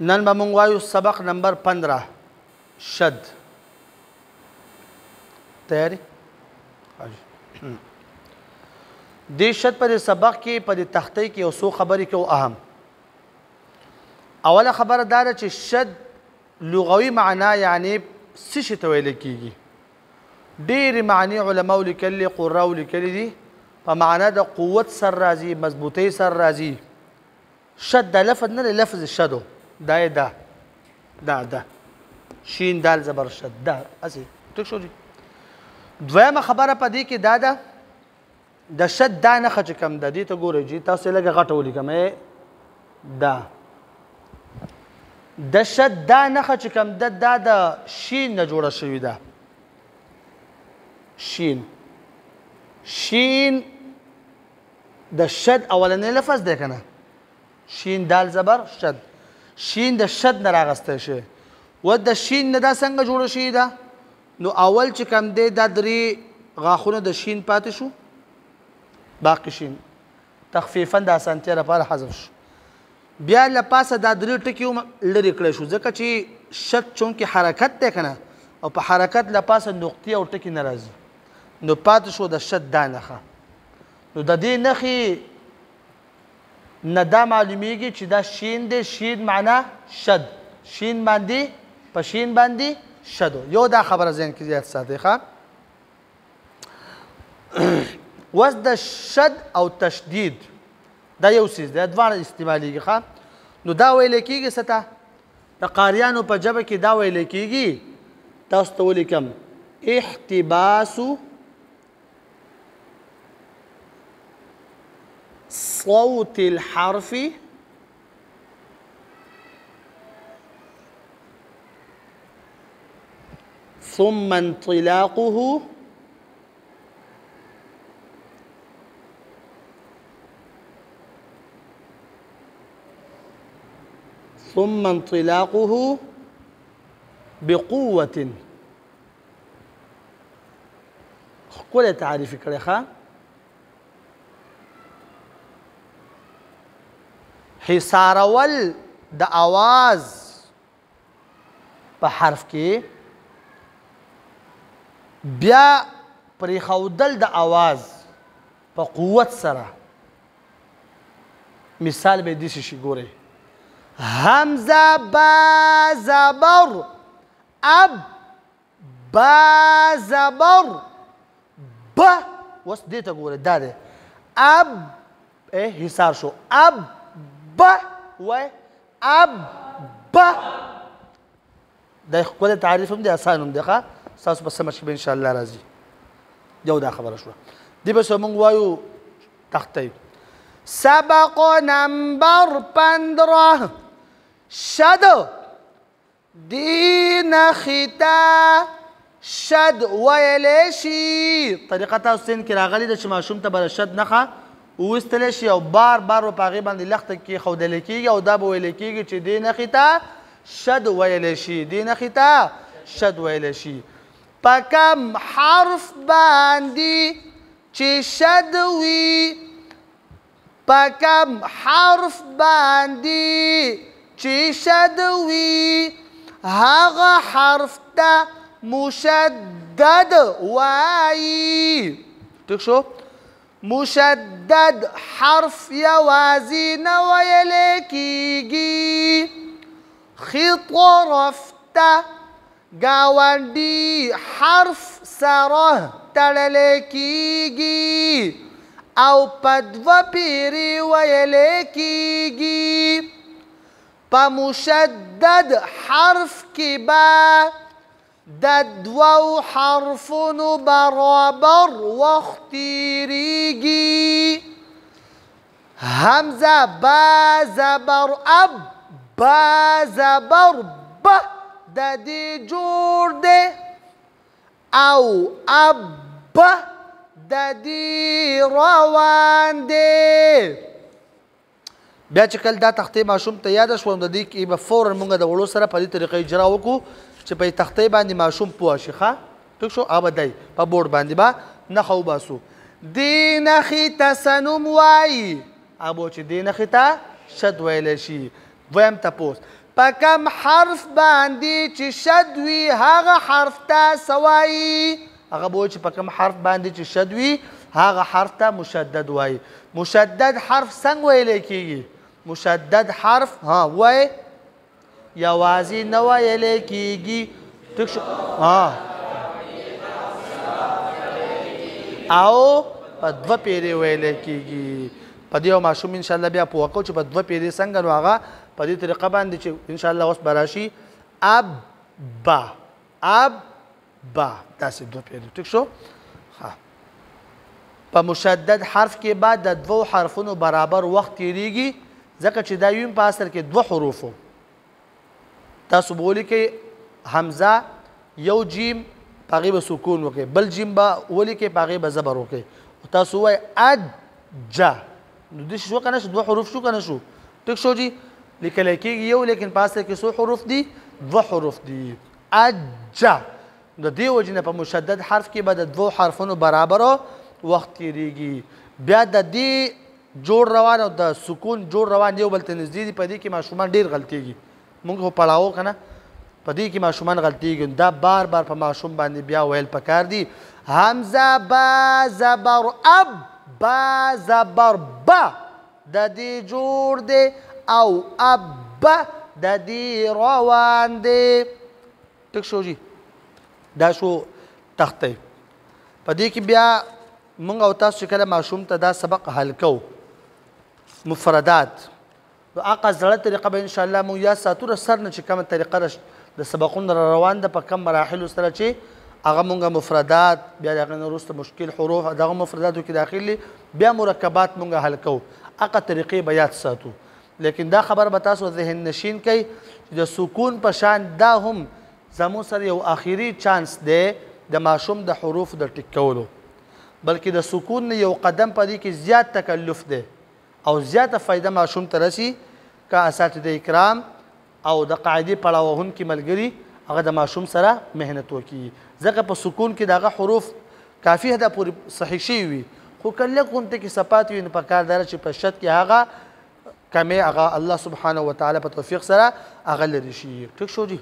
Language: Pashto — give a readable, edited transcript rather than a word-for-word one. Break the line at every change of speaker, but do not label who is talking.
نن به مونږ وایو سبق نمبر 15 شد. تیاری؟ دې شد په سبق کې په دې تختې کې یو څو خبرې کوو اهم. اوله خبره دا ده چې شد لغوي معنا یعنی څه شي ته ویل کېږي. ډېرې معنی علماو لیکلي قراو لیکلي دي په معنا د قوت سر راځي مضبوطۍ سر راځي. شد دا لفظ نه دی لفظ شدو دا یې دا شین دال زبر شد دا هسې ټیک شو دي. دویمه خبره په دې کې دا ده د شد دا نښه چې کوم ده دې ته ګورئ جي تاسو یې لږه غټه ولیکم دا د شد دا نښه چې کوم ده دا د شین نه جوړه شوې ده. شین د شد اولنی لفظ دی که نه شین دال زبر شد شین د شد نه راغستی شوی و د شین نه دا څنګه جوړه شوې ده نو اول چې کوم دی دا درې غاښونه د شین پاتې شو باقي شین تخفیفا د اسانتیا لپاره حذف شو. بیا له پاسه دا درې ټکي هم لرې کړی شو ځکه چې شد چونکې حرکت دی که نه او په حرکت له پاسه نقطې او ټکي نه راځي نو پاتې شو د شد دا نښه. نو د دې نښې نه دا معلومیږي چې دا شین دی شین معنا شد شین باندې په شین باندې شدو. یو دا خبره ذهن کې زیات ساتئ ښه. وس د شد او تشدید دا یو څیز دی دواړه استعمالیږي ښه. نو دا ویلی کېږي څه ته د قاریانو په ژبه کې دا ویلی کېږي تاسو ته ولیکم احتباس صوت الحرف ثم انطلاقه بقوة. ښکلی تعریف یې کړی ښه. حصارول د اواز په حرف کې بیا پرېښودل د اواز په قوت سره. مثال به یې داسې شي ګورئ همزه با زبر اب با زبر ب اوس دې ته ګورئ دا دی اب حصار شو اب ب وای اب ب دا ښکلی تعریف هم دی اسان هم دی ښه ستاسو په سمه کې به انشاءالله راځي. یو دا خبره شوه. دې پسې موږ وایو تختې سبق نمبر 15 شد دې نښې ته شد ویلی شي. طریقه تاسو سین کې راغلې ده چې ماشوم ته به د شد نښه وویستلی شي او بار بار به په هغې باندې لښته کېښودلی کېږي او دا به ویلی کېږي چې دې نښې ته شد ویلی شي دې نښې ته شد ویلی شي. په کم حرف باندې چې شد وي په کم حرف باندې چې شد وي هغه حرف ته مشدد وایي. ټیک شو. مشدد حرف یوازې نه ویلی کېږي. ښي طرف ته ګاونډي حرف سره تړلی کېږي او په دوه پیرې ویلی کېږي. په مشدد حرف کې به د دوو حرفونو برابر وخت تېرېږي. همزه با زبر اب با زبر ب د دې جوړ دی او اب د دې روان دی. بیا چې کله دا تختې ماشوم ته یاده شوه نو د دې کې به فورا مونږ د وړو سره په دې طریقه اجرا وکړو چې په تختې باندې ماشوم پوه شي ښه. ټیک شو. هغه به دی په بورډ باندې به نښه وباسو. دې نښې ته څه نوم وایي هغه به چې دې نښې ته شد ویلی شي. دویم تپوس په کم حرف باندې چې شد وي هغه حرف ته څه وایي هغه به وایي چې په کم حرف باندې چې شد وي هغه حرف ته مشدد وایي مشدد حرف څنګه ویلی کېږي مشدد حرف وایي یوازې نه ویلی کېږي ټیک شو او په دوه پیرې ویلی کېږي په دې یو ماشوم انشاءالله بیا پوه کوو چې په دوه پیرې څنګه نو هغه په دې طریقه باندې چې انشاءالله اوس به راشي اب با داسې دوه پیرې ټیک شو په مشدد حرف کې بعد د دوو حرفونو برابر وخت تېرېږي ځکه چې دا یو په اصل کې دوه حروفو تاسو به ولیکئ حمزه یو جیم په هغې به سکون وکړئ بل جیم به ولیکئ په هغې به زبر وکړئ تاسو ووایئ اجا نو دې شو که نه شو دوه حروف شو که نه شو ټیک شو جي لیکلی کېږي یو لیکن په اصل کې څو حروف دي دوه حروف دي اجا د دې وجې نه په مشدد حرف کې به د دوو حرفونو برابرو وخت تېرېږي بیا د دې جوړ روان او د سکون جوړ روان یو بل ته نږدې دي په دې کې ماشومان ډېر غلطېږي مونږ خو پړاو که نه په دې کې ماشومان غلطېږي دا بار بار په ماشوم باندې بیا ویل پکار دي حمزه با زبر اب با زبر با د دې جوړ دی او اب د دې روان دی ټیک شو جي دا شو تختی په دې کې بیا مونږ او تاسو چې کله ماشوم ته دا سبق حل کوو مفردات نو هغه زړه طریقه به انشاءالله مونږ یا ساتو د سر نه چې کومه طریقه د سبقونو را روان ده په کم مراحلو سره چې هغه مونږ مفردات بیا د هغې نه وروسته مشکل حروف دغه مفرداتو کې داخل بیا مرکبات مونږ حل کوو هغه طریقې به یاد ساتو لیکن دا خبر به تاسو ذهن نشین کوي چې د سکون په شان دا هم زموږ سره یو آخري چانس دی د ماشوم د حروف د ټیک کولو بلکې د سکون نه یو قدم په دې کې زیات تکلف دی او زیاته فایده ماشوم ته رسي که اساتذه کرام او د قاعدې پړاوونکي ملګري هغه د ماشوم سره محنت وکړي ځکه په سکون کې دغه حروف کافي حده پورې صحیح شوي وي خو که لږ غونته کې صفات وي نو پکار دا چې په شد کې هغه کمې هغه الله سبحانه وتعالی په توفیق سره هغه لرې شي ټیک شو جي